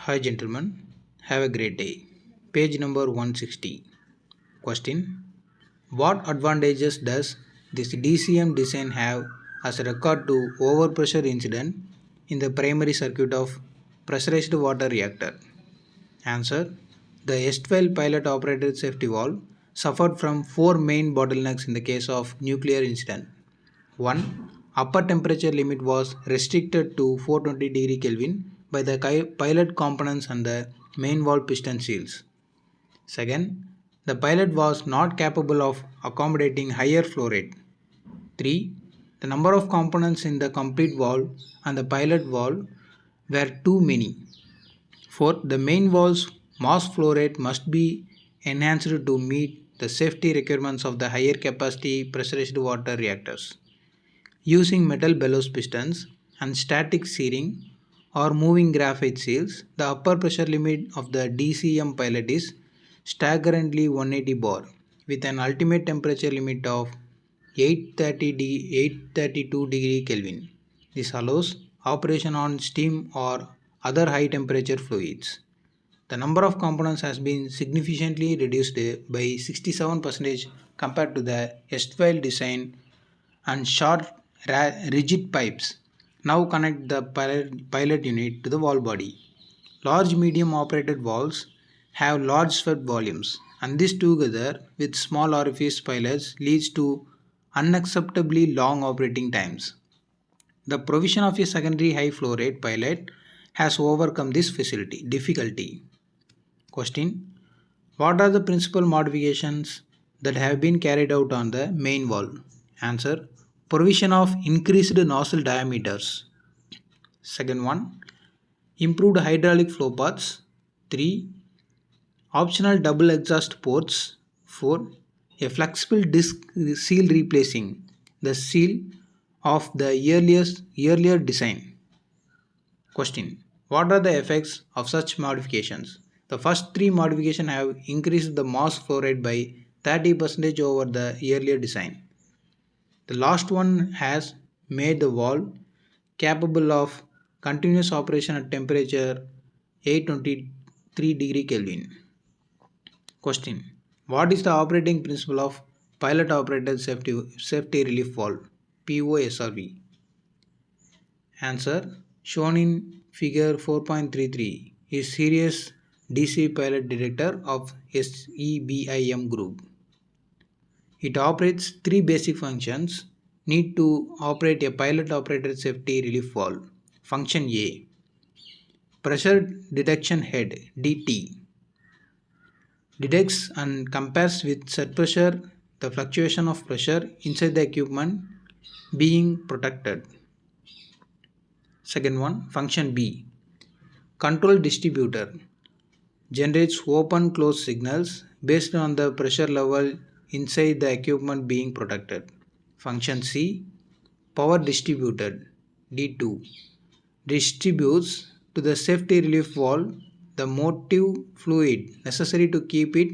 Hi gentlemen, have a great day. Page number 160. Question: what advantages does this DCM design have as a record to overpressure incident in the primary circuit of pressurized water reactor? Answer: the S12 pilot operated safety valve suffered from four main bottlenecks in the case of nuclear incident. 1. Upper temperature limit was restricted to 420 degree Kelvin by the pilot components and the main valve piston seals. Second, the pilot was not capable of accommodating higher flow rate. 3. The number of components in the complete valve and the pilot valve were too many. 4. The main valve's mass flow rate must be enhanced to meet the safety requirements of the higher capacity pressurized water reactors. Using metal bellows pistons and static searing or moving graphite seals, the upper pressure limit of the DCM pilot is staggeringly 180 bar with an ultimate temperature limit of 832 degree Kelvin. This allows operation on steam or other high temperature fluids. The number of components has been significantly reduced by 67% compared to the S12 design, and short rigid pipes now connect the pilot unit to the valve body. Large medium operated valves have large swept volumes, and this together with small orifice pilots leads to unacceptably long operating times. The provision of a secondary high flow rate pilot has overcome this difficulty. Question: what are the principal modifications that have been carried out on the main valve? Answer: provision of increased nozzle diameters. Second one, improved hydraulic flow paths. 3. Optional double exhaust ports. 4. A flexible disc seal replacing the seal of the earlier design. Question: what are the effects of such modifications? The first three modifications have increased the mass flow rate by 30% over the earlier design. The last one has made the valve capable of continuous operation at temperature 823 degree Kelvin. Question: what is the operating principle of pilot operated safety relief valve POSRV? Answer: shown in figure 4.33 is series DC pilot detector of SEBIM group. It operates three basic functions need to operate a pilot operated safety relief valve. Function A: pressure detection head DT detects and compares with set pressure the fluctuation of pressure inside the equipment being protected. Second one, function B: control distributor generates open close signals based on the pressure level inside the equipment being protected. Function C: power distributor D2 distributes to the safety relief valve the motive fluid necessary to keep it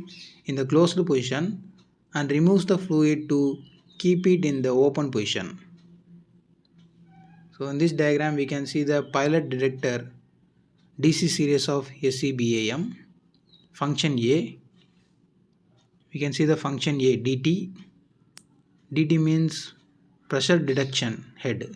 in the closed position and removes the fluid to keep it in the open position. So in this diagram we can see the pilot detector DC series of SEBIM. Function A, we can see the function A DT. DT means pressure detection head.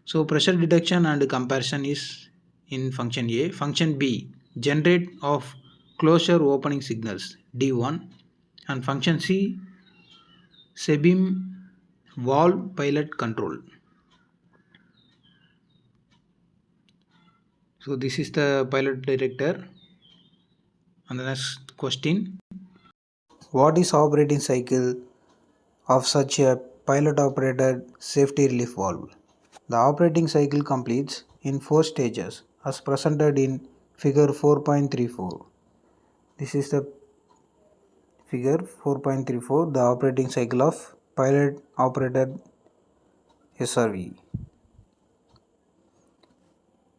So pressure detection and comparison is in function A. Function B, generate of closure opening signals D1, and function C, SEBIM valve pilot control. So this is the pilot detector. And the next question: what is operating cycle of such a pilot operated safety relief valve? The operating cycle completes in 4 stages as presented in figure 4.34. This is the figure 4.34, the operating cycle of pilot operated SRV.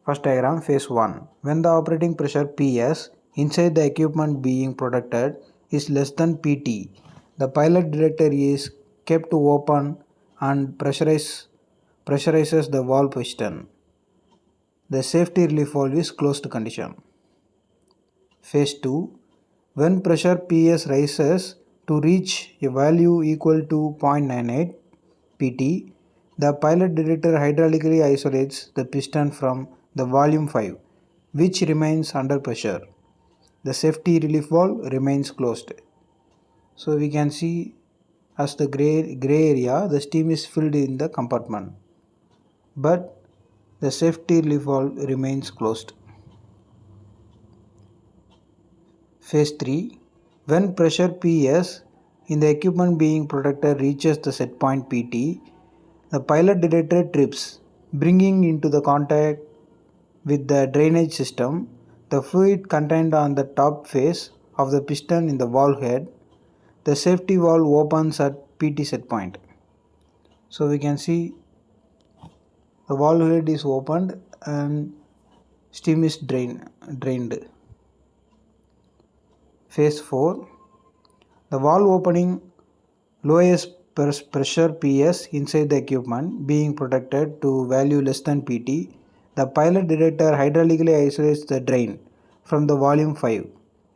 First diagram, phase 1. When the operating pressure PS inside the equipment being protected is less than PT, the pilot detector is kept open and pressurizes the valve piston. the safety relief valve is closed condition. Phase 2. When pressure PS rises to reach a value equal to 0.98 pt, the pilot detector hydraulically isolates the piston from the volume 5, which remains under pressure. The safety relief valve remains closed. So we can see as the gray area, the steam is filled in the compartment, but the safety relief valve remains closed. Phase 3. When pressure PS in the equipment being protected reaches the set point PT, the pilot detector trips, bringing into the contact with the drainage system the fluid contained on the top face of the piston in the valve head. The safety valve opens at PT set point. So we can see the valve head is opened and steam is drained. Phase 4. The valve opening lowest pressure PS inside the equipment being protected to value less than PT. The pilot detector hydraulically isolates the drain from the volume 5.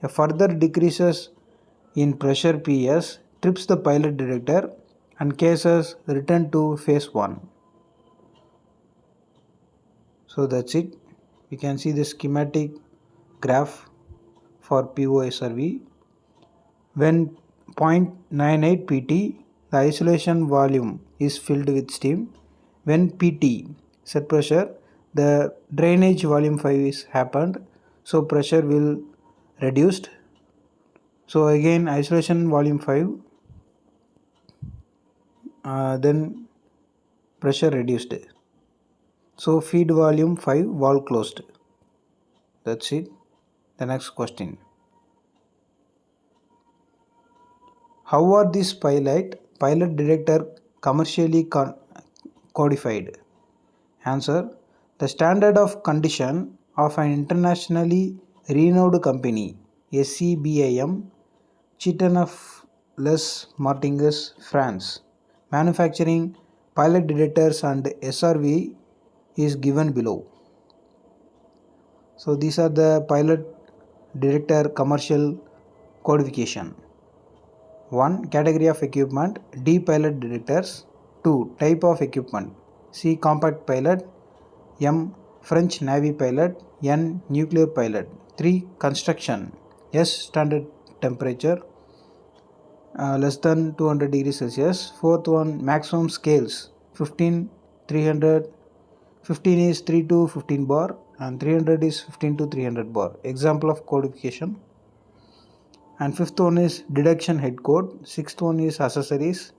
A further decreases in pressure PS trips the pilot detector and cases return to phase 1. So that's it. We can see the schematic graph for POSRV. When 0.98 pt, the isolation volume is filled with steam. When pt, set pressure, the drainage volume 5 is happened, so pressure will reduced. So again isolation volume 5, then pressure reduced. So feed volume 5 valve closed. That's it. The next question. How are these pilot detector commercially codified? Answer. The standard of condition of an internationally renowned company, SCBIM, Chiton Les Martinez, France, manufacturing pilot detectors and SRV is given below. So these are the pilot detector commercial codification. 1. Category of equipment, D. Pilot detectors. 2. Type of equipment, C. Compact pilot, M. French Navy pilot, N. Nuclear pilot. 3. Construction, S. Standard temperature less than 200 degrees Celsius. Fourth one, maximum scales, 15, 300, 15 is 3 to 15 bar and 300 is 15 to 300 bar. Example of codification. And fifth one is deduction head code. Sixth one is accessories.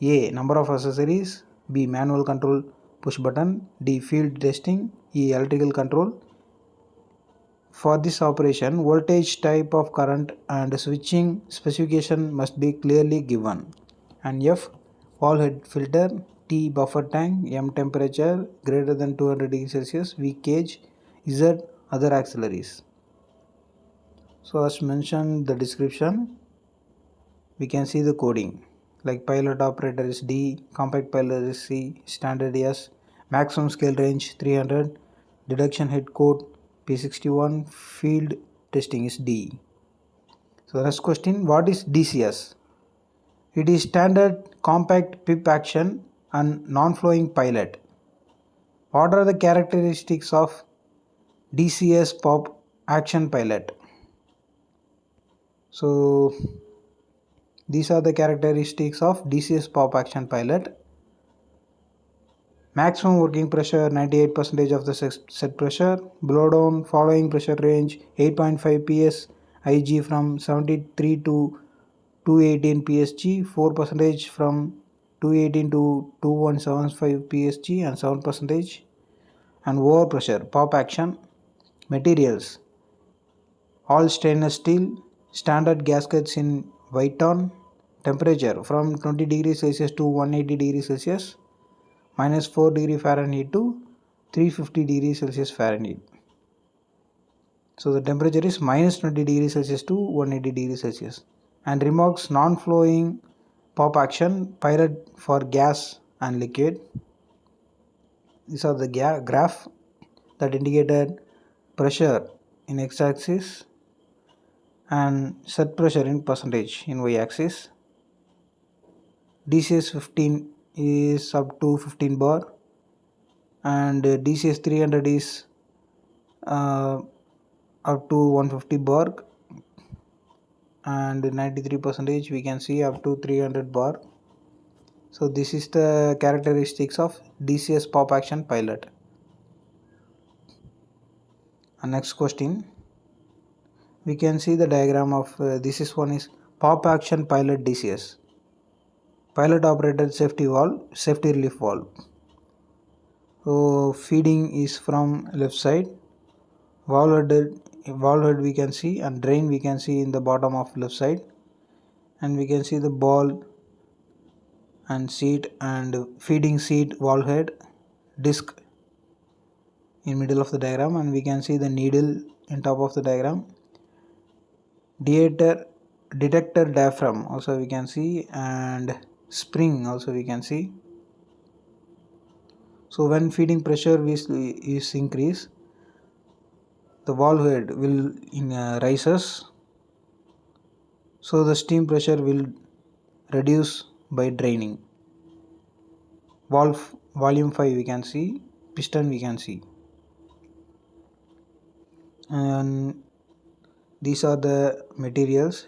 A. Number of accessories. B. Manual control push button. D. Field testing. E. Electrical control. For this operation, voltage, type of current and switching specification must be clearly given. And F. Wall head filter. T. Buffer tank. M. Temperature greater than 200 degrees Celsius. V. Cage. Z. Other auxiliaries. So as mentioned the description, we can see the coding like pilot operator is D, compact pilot is C, standard S, maximum scale range 300, deduction head code P61, field testing is D. So the next question, what is DCS? It is standard compact pip action and non-flowing pilot. What are the characteristics of DCS pop action pilot? So these are the characteristics of DCS pop action pilot. Maximum working pressure 98% of the set pressure. Blowdown following pressure range 8.5 ps Ig from 73 to 218 psg, 4% from 218 to 2175 psg and 7%. And overpressure pop action. Materials all stainless steel, standard gaskets in Whiton. Temperature from 20 degrees Celsius to 180 degrees Celsius, minus 4 degree Fahrenheit to 350 degrees Celsius Fahrenheit. So the temperature is minus 20 degrees Celsius to 180 degrees Celsius. And remarks non-flowing pop action, pilot for gas and liquid. These are the graph. that indicated pressure in x-axis and set pressure in percentage in y-axis. DCS 15 is up to 15 bar and DCS 300 is uh, up to 150 bar, and 93 percentage we can see up to 300 bar. So this is the characteristics of DCS pop action pilot. Next question, we can see the diagram of this is one is pop action pilot DCS, pilot operated safety valve, safety relief valve. So feeding is from left side, valve head we can see, and drain we can see in the bottom of left side, and we can see the ball and seat and feeding seat, valve head, disc in middle of the diagram, and we can see the needle in top of the diagram. Detector diaphragm also we can see, and spring also we can see. So when feeding pressure is increased, the valve head will rises, so the steam pressure will reduce by draining. Valve volume 5 we can see, piston we can see, and these are the materials.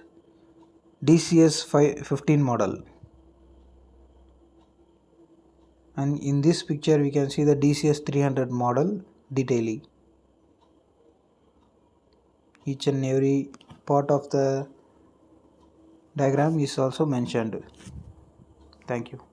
DCS 15 model, and in this picture we can see the DCS 300 model detailing. Each and every part of the diagram is also mentioned. Thank you.